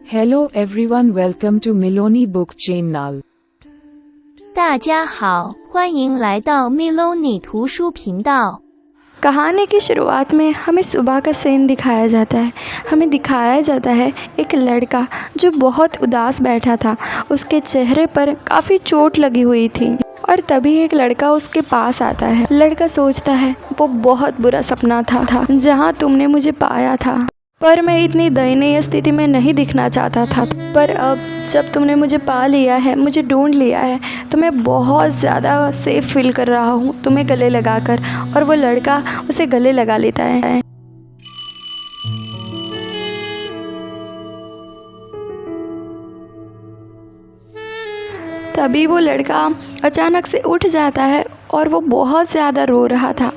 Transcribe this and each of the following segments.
Hello everyone, welcome to Miloni Book Channel. 大家好，欢迎来到 Miloni 图书频道。 कहानी की शुरुआत में हमें सुबह का सीन दिखाया जाता है। हमें दिखाया जाता है एक लड़का जो बहुत उदास बैठा था। उसके चेहरे पर काफ़ी चोट लगी हुई थी और तभी एक लड़का उसके पास आता है। लड़का सोचता है वो बहुत बुरा सपना था जहाँ तुमने मुझे पाया था, पर मैं इतनी दयनीय स्थिति में नहीं दिखना चाहता था। पर अब जब तुमने मुझे पा लिया है, मुझे ढूंढ लिया है, तो मैं बहुत ज़्यादा सेफ फील कर रहा हूँ तुम्हें गले लगाकर। और वो लड़का उसे गले लगा लेता है। तभी वो लड़का अचानक से उठ जाता है और वो बहुत ज़्यादा रो रहा था।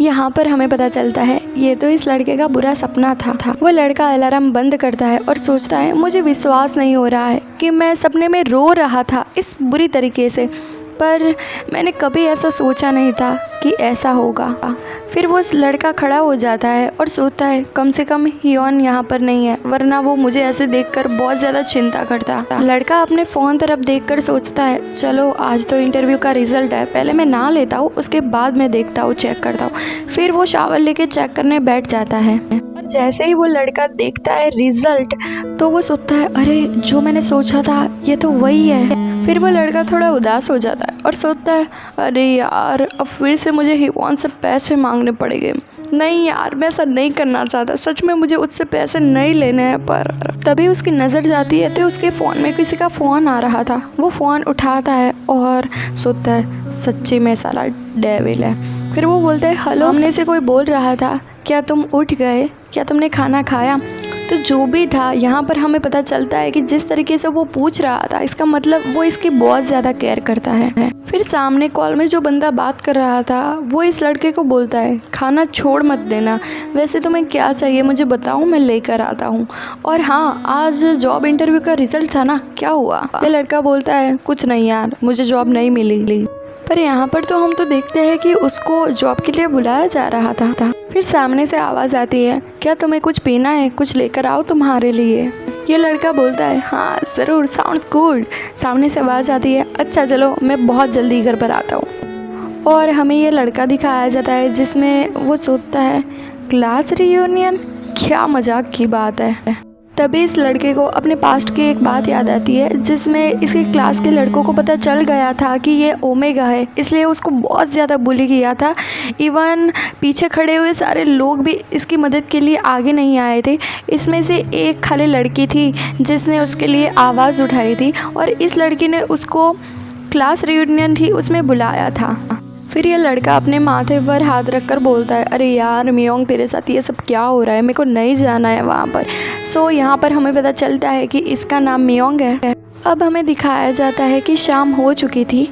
यहाँ पर हमें पता चलता है ये तो इस लड़के का बुरा सपना था। वो लड़का अलार्म बंद करता है और सोचता है मुझे विश्वास नहीं हो रहा है कि मैं सपने में रो रहा था इस बुरी तरीके से, पर मैंने कभी ऐसा सोचा नहीं था कि ऐसा होगा। फिर वो लड़का खड़ा हो जाता है और सोचता है कम से कम हियोन यहाँ पर नहीं है, वरना वो मुझे ऐसे देखकर बहुत ज़्यादा चिंता करता। लड़का अपने फ़ोन तरफ देखकर सोचता है चलो आज तो इंटरव्यू का रिज़ल्ट है, पहले मैं ना लेता हूँ, उसके बाद मैं देखता हूँ, चेक करता हूँ। फिर वो शावर लेके चेक करने बैठ जाता है। और जैसे ही वो लड़का देखता है रिज़ल्ट तो वो सोचता है अरे जो मैंने सोचा था ये तो वही है। फिर वो लड़का थोड़ा उदास हो जाता है और सोचता है अरे यार अब फिर से मुझे हिवॉन से पैसे मांगने पड़ेंगे। नहीं यार मैं ऐसा नहीं करना चाहता, सच में मुझे उससे पैसे नहीं लेने हैं। पर तभी उसकी नज़र जाती है तो उसके फ़ोन में किसी का फ़ोन आ रहा था। वो फ़ोन उठाता है और सोचता है सच्ची में साला डेविल है। फिर वो बोलता है हेलो, हमने से कोई बोल रहा था, क्या तुम उठ गए, क्या तुमने खाना खाया? तो जो भी था यहाँ पर हमें पता चलता है कि जिस तरीके से वो पूछ रहा था इसका मतलब वो इसकी बहुत ज़्यादा केयर करता है। फिर सामने कॉल में जो बंदा बात कर रहा था वो इस लड़के को बोलता है खाना छोड़ मत देना, वैसे तुम्हें क्या चाहिए मुझे बताओ, मैं लेकर आता हूँ। और हाँ आज जॉब इंटरव्यू का रिज़ल्ट था ना, क्या हुआ? ये लड़का बोलता है कुछ नहीं यार, मुझे जॉब नहीं मिली। पर यहाँ पर तो हम तो देखते हैं कि उसको जॉब के लिए बुलाया जा रहा था। फिर सामने से आवाज़ आती है क्या तुम्हें कुछ पीना है, कुछ लेकर आओ तुम्हारे लिए। ये लड़का बोलता है हाँ ज़रूर, साउंड्स गुड। सामने से आवाज़ आती है अच्छा चलो मैं बहुत जल्दी घर पर आता हूँ। और हमें ये लड़का दिखाया जाता है जिसमें वो सोचता है क्लास रियूनियन, क्या मजाक की बात है। तभी इस लड़के को अपने पास्ट की एक बात याद आती है जिसमें इसके क्लास के लड़कों को पता चल गया था कि ये ओमेगा है, इसलिए उसको बहुत ज़्यादा बुली किया था। इवन पीछे खड़े हुए सारे लोग भी इसकी मदद के लिए आगे नहीं आए थे। इसमें से एक खाली लड़की थी जिसने उसके लिए आवाज़ उठाई थी और इस लड़की ने उसको क्लास रियूनियन थी उसमें बुलाया था। फिर ये लड़का अपने माथे पर हाथ रखकर बोलता है अरे यार मियोंग तेरे साथ ये सब क्या हो रहा है, मेरे को नहीं जाना है वहाँ पर। सो यहाँ पर हमें पता चलता है कि इसका नाम मियोंग है। अब हमें दिखाया जाता है कि शाम हो चुकी थी।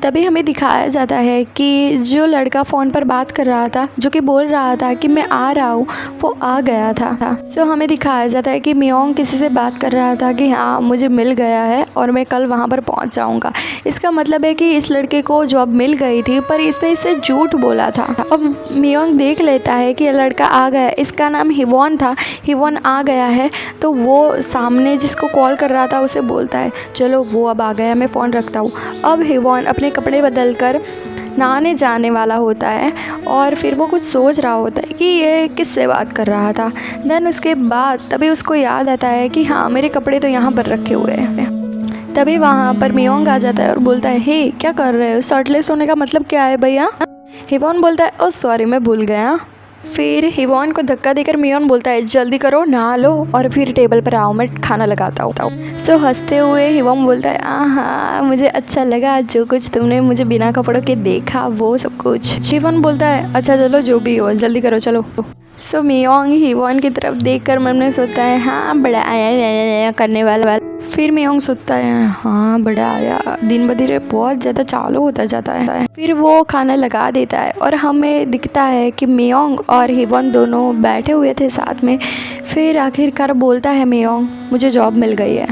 तभी हमें दिखाया जाता है कि जो लड़का फ़ोन पर बात कर रहा था, जो कि बोल रहा था कि मैं आ रहा हूँ, वो आ गया था। सो हमें दिखाया जाता है कि मियोंग किसी से बात कर रहा था कि हाँ मुझे मिल गया है और मैं कल वहाँ पर पहुँच जाऊँगा। इसका मतलब है कि इस लड़के को जॉब मिल गई थी पर इसने इससे झूठ बोला था। अब मियोंग देख लेता है कि यह लड़का आ गया, इसका नाम हिवॉन था, हिवॉन आ गया है। तो वो सामने जिसको कॉल कर रहा था उसे बोलता है चलो वो अब आ गया, मैं फ़ोन रखता हूँ। अब हिवॉन अपने कपड़े बदलकर नहाने जाने वाला होता है और फिर वो कुछ सोच रहा होता है कि ये किससे बात कर रहा था। देन उसके बाद तभी उसको याद आता है कि हाँ मेरे कपड़े तो यहाँ पर रखे हुए हैं। तभी वहाँ पर मियोंग आ जाता है और बोलता है हे क्या कर रहे हो, शर्टलेस होने का मतलब क्या है भैया? हिवॉन बोलता है ओह सॉरी मैं भूल गया। फिर हिवॉन को धक्का देकर मियोंग बोलता है जल्दी करो नहा लो और फिर टेबल पर आओ, मैं खाना लगाता हूँ। सो हंसते हुए हिवॉन बोलता है हाँ मुझे अच्छा लगा जो कुछ तुमने मुझे बिना कपड़ों के देखा वो सब कुछ। हिवॉन बोलता है अच्छा चलो जो भी हो जल्दी करो चलो। सो मियोंग हिवॉन की तरफ देखकर मन में सोचता है हाँ बड़ा आया करने वाला। फिर मियोंग सोचता है हाँ बड़ा आया, दिन ब दिन बहुत ज़्यादा चालू होता जाता है। फिर वो खाना लगा देता है और हमें दिखता है कि मियोंग और हिवॉन दोनों बैठे हुए थे साथ में। फिर आखिरकार बोलता है मियोंग मुझे जॉब मिल गई है।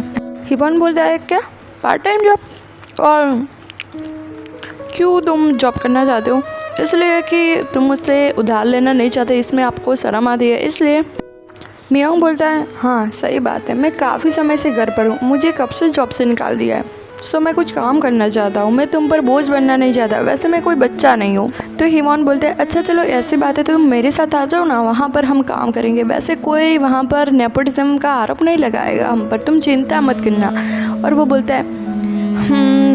हिवॉन बोलता है क्या पार्ट टाइम जॉब, और क्यों तुम जॉब करना चाहते हो? इसलिए कि तुम मुझसे उधार लेना नहीं चाहते, इसमें आपको शर्म आती है इसलिए। मियोंग बोलता है हाँ सही बात है, मैं काफ़ी समय से घर पर हूँ, मुझे कब से जॉब से निकाल दिया है। सो मैं कुछ काम करना चाहता हूँ, मैं तुम पर बोझ बनना नहीं चाहता, वैसे मैं कोई बच्चा नहीं हूँ। तो हिवॉन बोलते हैं अच्छा चलो ऐसी बात है तो तुम मेरे साथ आ जाओ ना, वहाँ पर हम काम करेंगे, वैसे कोई वहाँ पर नेपोटिज्म का आरोप नहीं लगाएगा हम पर, तुम चिंता मत करना। और वो बोलता है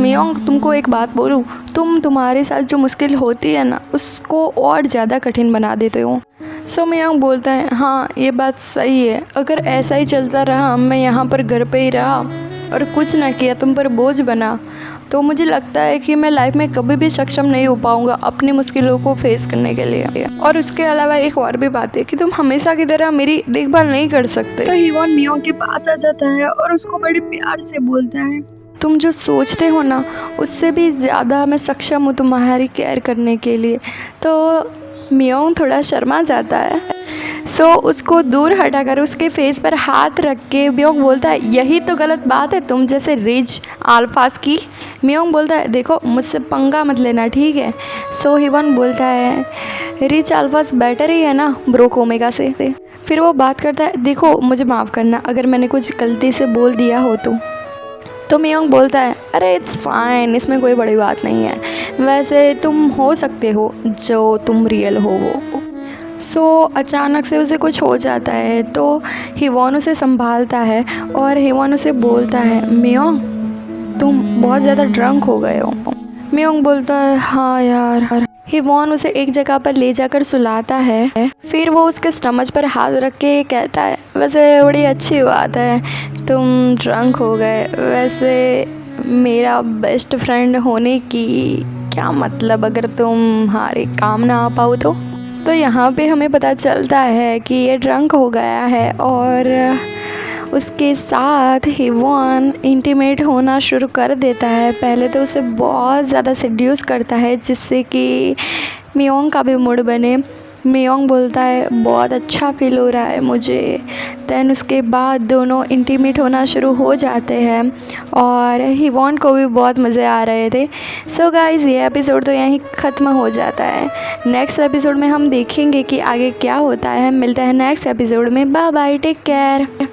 मियोंग तुमको एक बात बोलूँ, तुम्हारे साथ जो मुश्किल होती है ना उसको और ज़्यादा कठिन बना देते हो। सो मियोंग बोलता है हाँ ये बात सही है, अगर ऐसा ही चलता रहा, मैं यहाँ पर घर पे ही रहा और कुछ ना किया, तुम पर बोझ बना, तो मुझे लगता है कि मैं लाइफ में कभी भी सक्षम नहीं हो पाऊँगा अपनी मुश्किलों को फेस करने के लिए। और उसके अलावा एक और भी बात है कि तुम हमेशा की तरह मेरी देखभाल नहीं कर सकते। तो हिवॉन मियोंग के पास आ जाता है और उसको बड़े प्यार से बोलता है तुम जो सोचते हो ना उससे भी ज़्यादा मैं सक्षम हूँ तुम्हारी केयर करने के लिए। तो मियोंग थोड़ा शर्मा जाता है। सो उसको दूर हटाकर उसके फेस पर हाथ रख के मियोंग बोलता है यही तो गलत बात है तुम जैसे रिच अल्फास की। मियोंग बोलता है देखो मुझसे पंगा मत लेना ठीक है। सो हिवॉन बोलता है रिच अल्फास बेटर ही है ना ब्रोक ओमेगा से। फिर वो बात करता है देखो मुझे माफ़ करना अगर मैंने कुछ गलती से बोल दिया हो तो मियोंग बोलता है अरे इट्स फाइन, इसमें कोई बड़ी बात नहीं है, वैसे तुम हो सकते हो जो तुम रियल हो वो। सो अचानक से उसे कुछ हो जाता है तो हिवॉन उसे संभालता है और हिवॉन उसे बोलता है मियोंग तुम बहुत ज़्यादा ड्रंक हो गए हो। मियोंग बोलता है हाँ यार। हिवॉन उसे एक जगह पर ले जाकर सुलाता है, फिर वो उसके स्टमच पर हाथ रख के कहता है वैसे बड़ी अच्छी बात है तुम ड्रंक हो गए, वैसे मेरा बेस्ट फ्रेंड होने की क्या मतलब अगर तुम्हारे काम ना आ पाओ तो यहाँ पे हमें पता चलता है कि ये ड्रंक हो गया है और उसके साथ हिवॉन इंटीमेट होना शुरू कर देता है। पहले तो उसे बहुत ज़्यादा सेड्यूस करता है जिससे कि मियोंग का भी मूड बने। मियोंग बोलता है बहुत अच्छा फील हो रहा है मुझे। दैन उसके बाद दोनों इंटीमेट होना शुरू हो जाते हैं और हिवॉन को भी बहुत मज़े आ रहे थे। सो गाइज़ ये एपिसोड तो यहीं ख़त्म हो जाता है। नेक्स्ट एपिसोड में हम देखेंगे कि आगे क्या होता है। मिलता है नेक्स्ट एपिसोड में। Bye bye, take care.